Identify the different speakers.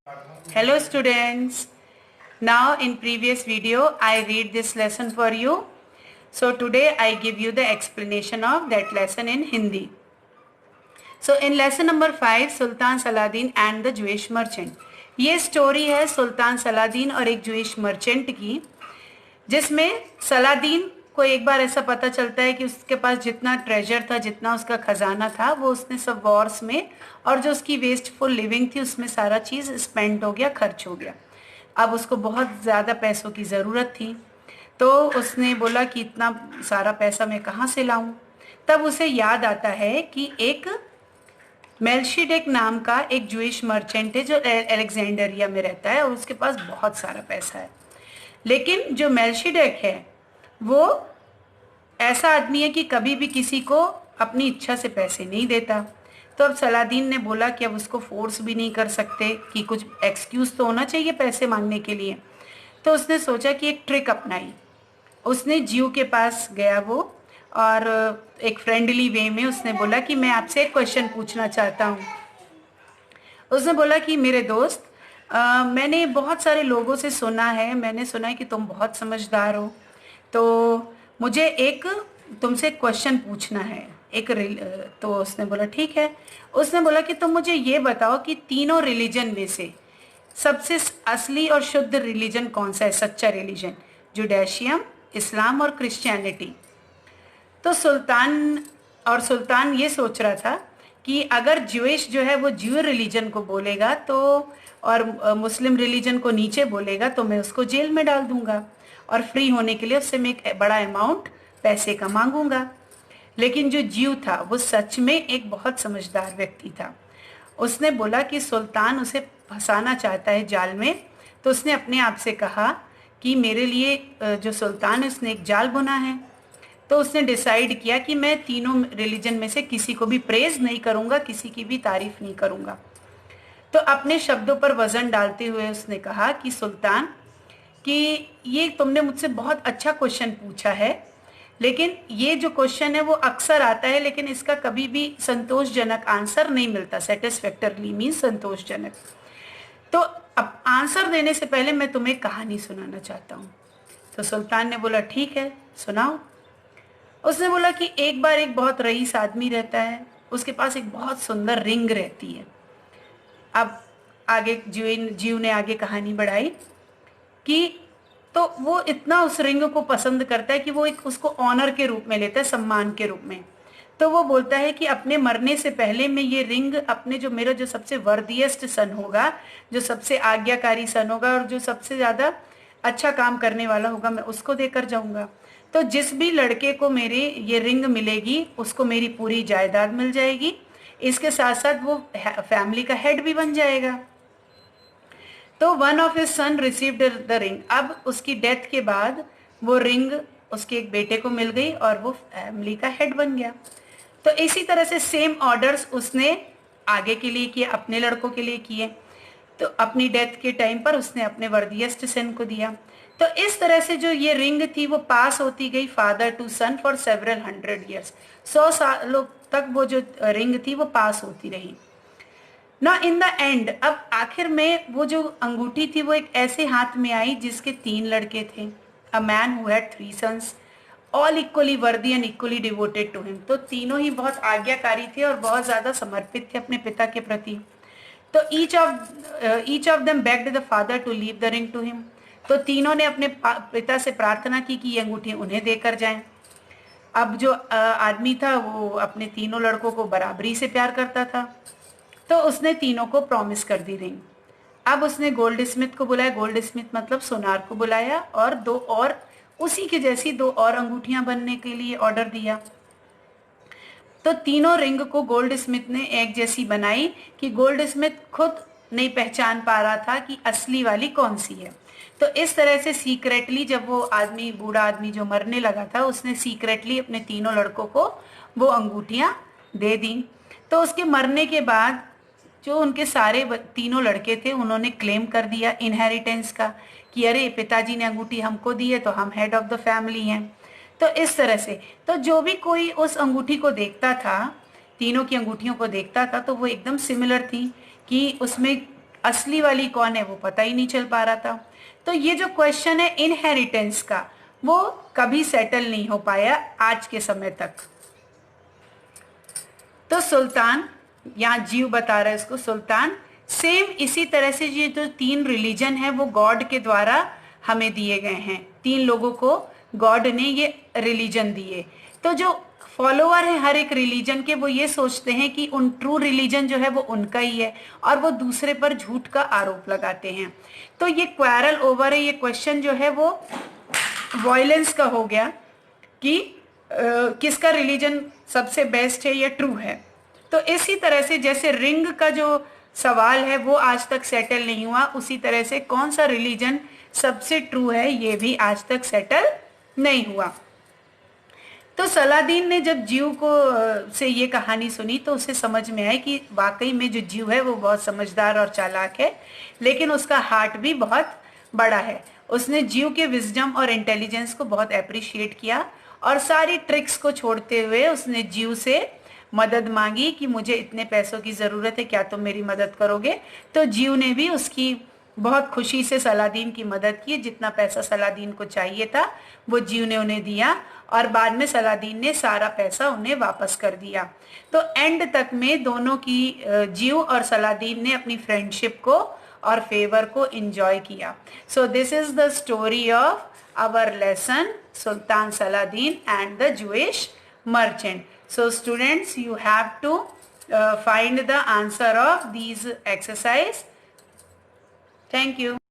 Speaker 1: Hello students. Now in previous video I read this lesson for you. So today I give you the explanation of that lesson in Hindi. So in lesson number 5 Sultan Saladin and the Jewish merchant. ये story है सुल्तान Saladin और एक Jewish merchant की, जिसमें Saladin को एक बार ऐसा पता चलता है कि उसके पास जितना ट्रेजर था, जितना उसका खजाना था, वो उसने सब वॉर्स में और जो उसकी वेस्टफुल लिविंग थी उसमें सारा चीज़ स्पेंड हो गया, खर्च हो गया. अब उसको बहुत ज़्यादा पैसों की ज़रूरत थी, तो उसने बोला कि इतना सारा पैसा मैं कहाँ से लाऊं. तब उसे याद आता है कि एक मेल्शिडेक नाम का एक ज्यूइश मर्चेंट है जो अलेक्जेंडरिया में रहता है और उसके पास बहुत सारा पैसा है. लेकिन जो मेल्शिडेक है वो ऐसा आदमी है कि कभी भी किसी को अपनी इच्छा से पैसे नहीं देता. तो अब सलादीन ने बोला कि अब उसको फोर्स भी नहीं कर सकते, कि कुछ एक्सक्यूज तो होना चाहिए पैसे मांगने के लिए. तो उसने सोचा कि एक ट्रिक अपनाई. उसने जीव के पास गया वो, और एक फ्रेंडली वे में उसने बोला कि मैं आपसे एक क्वेश्चन पूछना चाहता हूँ. उसने बोला कि मेरे दोस्त, मैंने बहुत सारे लोगों से सुना है, मैंने सुना है कि तुम बहुत समझदार हो, तो मुझे एक तुमसे क्वेश्चन पूछना है. तो उसने बोला ठीक है. उसने बोला कि तुम मुझे ये बताओ कि तीनों रिलीजन में से सबसे असली और शुद्ध रिलीजन कौन सा है, सच्चा रिलीजन. जुडाइशियम, इस्लाम और क्रिश्चियनिटी. तो सुल्तान ये सोच रहा था कि अगर ज्यूइश जो है वो ज्यू रिलीजन को बोलेगा तो, और मुस्लिम रिलीजन को नीचे बोलेगा, तो मैं उसको जेल में डाल दूंगा और फ्री होने के लिए उससे मैं एक बड़ा अमाउंट पैसे का मांगूंगा. लेकिन जो ज्यू था वो सच में एक बहुत समझदार व्यक्ति था. उसने बोला कि सुल्तान उसे फंसाना चाहता है जाल में. तो उसने अपने आप से कहा कि मेरे लिए जो सुल्तान है उसने एक जाल बुना है. तो उसने डिसाइड किया कि मैं तीनों रिलीजन में से किसी को भी प्रेज नहीं करूंगा, किसी की भी तारीफ नहीं करूंगा. तो अपने शब्दों पर वजन डालते हुए उसने कहा कि सुल्तान, कि ये तुमने मुझसे बहुत अच्छा क्वेश्चन पूछा है, लेकिन ये जो क्वेश्चन है वो अक्सर आता है, लेकिन इसका कभी भी संतोषजनक आंसर नहीं मिलता. सेटिस्फैक्टरली मीन्स संतोषजनक. तो अब आंसर देने से पहले मैं तुम्हें कहानी सुनाना चाहता हूँ. तो सुल्तान ने बोला ठीक है, सुनाओ. उसने बोला कि एक बार एक बहुत रईस आदमी रहता है, उसके पास एक बहुत सुंदर रिंग रहती है. अब आगे जीव ने आगे कहानी बढ़ाई कि तो वो इतना उस रिंग को पसंद करता है कि वो एक उसको ऑनर के रूप में लेता है, सम्मान के रूप में. तो वो बोलता है कि अपने मरने से पहले मैं ये रिंग अपने जो मेरा जो सबसे वर्दिएस्ट सन होगा, जो सबसे आज्ञाकारी सन होगा और जो सबसे ज्यादा अच्छा काम करने वाला होगा, मैं उसको देकर जाऊंगा. तो जिस भी लड़के को मेरी ये रिंग मिलेगी उसको मेरी पूरी जायदाद मिल जाएगी. इसके साथ साथ वो फैमिली का हेड भी बन जाएगा. तो one of his son received the ring. अब उसकी डेथ के बाद वो रिंग उसके एक बेटे को मिल गई और वो फैमिली का हेड बन गया. तो इसी तरह से सेम ऑर्डर्स उसने आगे के लिए किए, अपने लड़कों के लिए किए. तो अपनी डेथ के टाइम पर उसने अपने वर्दिएस्ट सन को दिया. तो इस तरह से जो ये रिंग थी वो पास होती गई father to son for several 100 years. 100 सालों तक वो जो रिंग थी वो पास होती रही. ना इन द एंड, अब आखिर में वो जो अंगूठी थी वो एक ऐसे हाथ में आई जिसके 3 लड़के थे. A man who had 3 sons, all equally worthy and equally devoted to him. तो तीनों ही बहुत आज्ञाकारी थे और बहुत ज्यादा समर्पित थे अपने पिता के प्रति. तो each of them begged the father to leave the ring to him. तो तीनों ने अपने पिता से प्रार्थना की कि ये अंगूठी उन्हें देकर जाएं. अब जो आदमी था वो अपने तीनों लड़कों को बराबरी से प्यार करता था, तो उसने तीनों को प्रॉमिस कर दी रिंग. अब उसने गोल्ड स्मिथ को बुलाया, गोल्ड स्मिथ मतलब सोनार को बुलाया, और 2 और उसी के जैसी 2 और अंगूठियां बनने के लिए ऑर्डर दिया. तो तीनों रिंग को गोल्ड स्मिथ ने एक जैसी बनाई कि गोल्ड स्मिथ खुद नहीं पहचान पा रहा था कि असली वाली कौन सी है. तो इस तरह से सीक्रेटली जब वो आदमी, बूढ़ा आदमी जो मरने लगा था, उसने सीक्रेटली अपने तीनों लड़कों को वो अंगूठियां दे दी. तो उसके मरने के बाद जो उनके सारे तीनों लड़के थे उन्होंने क्लेम कर दिया इनहेरिटेंस का, कि अरे पिताजी ने अंगूठी हमको दी है तो हम हेड ऑफ द फैमिली हैं. तो इस तरह से तो जो भी कोई उस अंगूठी को देखता था, तीनों की अंगूठियों को देखता था, तो वो एकदम सिमिलर थी कि उसमें असली वाली कौन है वो पता ही नहीं चल पा रहा था। तो ये जो क्वेश्चन है इनहेरिटेंस का, वो कभी सेटल नहीं हो पाया आज के समय तक। तो सुल्तान, यहाँ जीव बता रहा है इसको सुल्तान, सेम इसी तरह से ये जो 3 रिलीजन है वो गॉड के द्वारा हमें दिए गए हैं। 3 लोगों को गॉड ने ये रिलीजन दिए। तो जो फॉलोअर है हर एक रिलीजन के, वो ये सोचते हैं कि उन ट्रू रिलीजन जो है वो उनका ही है, और वो दूसरे पर झूठ का आरोप लगाते हैं। तो ये क्वारल ओवर है, ये क्वेश्चन जो है वो वॉयलेंस का हो गया कि किसका रिलीजन सबसे बेस्ट है या ट्रू है। तो इसी तरह से जैसे रिंग का जो सवाल है वो आज तक सेटल नहीं हुआ, उसी तरह से कौन सा रिलीजन सबसे ट्रू है ये भी आज तक सेटल नहीं हुआ। तो सलादीन ने जब जीव को से ये कहानी सुनी तो उसे समझ में आया कि वाकई में जो जीव है वो बहुत समझदार और चालाक है, लेकिन उसका हार्ट भी बहुत बड़ा है। उसने जीव के विजडम और इंटेलिजेंस को बहुत अप्रिशिएट किया और सारी ट्रिक्स को छोड़ते हुए उसने जीव से मदद मांगी कि मुझे इतने पैसों की ज़रूरत है, क्या तुम मेरी मदद करोगे। तो जीव ने भी उसकी बहुत खुशी से सलादीन की मदद की। जितना पैसा सलादीन को चाहिए था वो जीव ने उन्हें दिया और बाद में सलादीन ने सारा पैसा उन्हें वापस कर दिया। तो एंड तक में दोनों की जीव और सलादीन ने अपनी फ्रेंडशिप को और फेवर को एंजॉय किया। So this is the story of our lesson Sultan Saladin and the Jewish merchant. So students, you have to find the answer of these exercise. Thank you.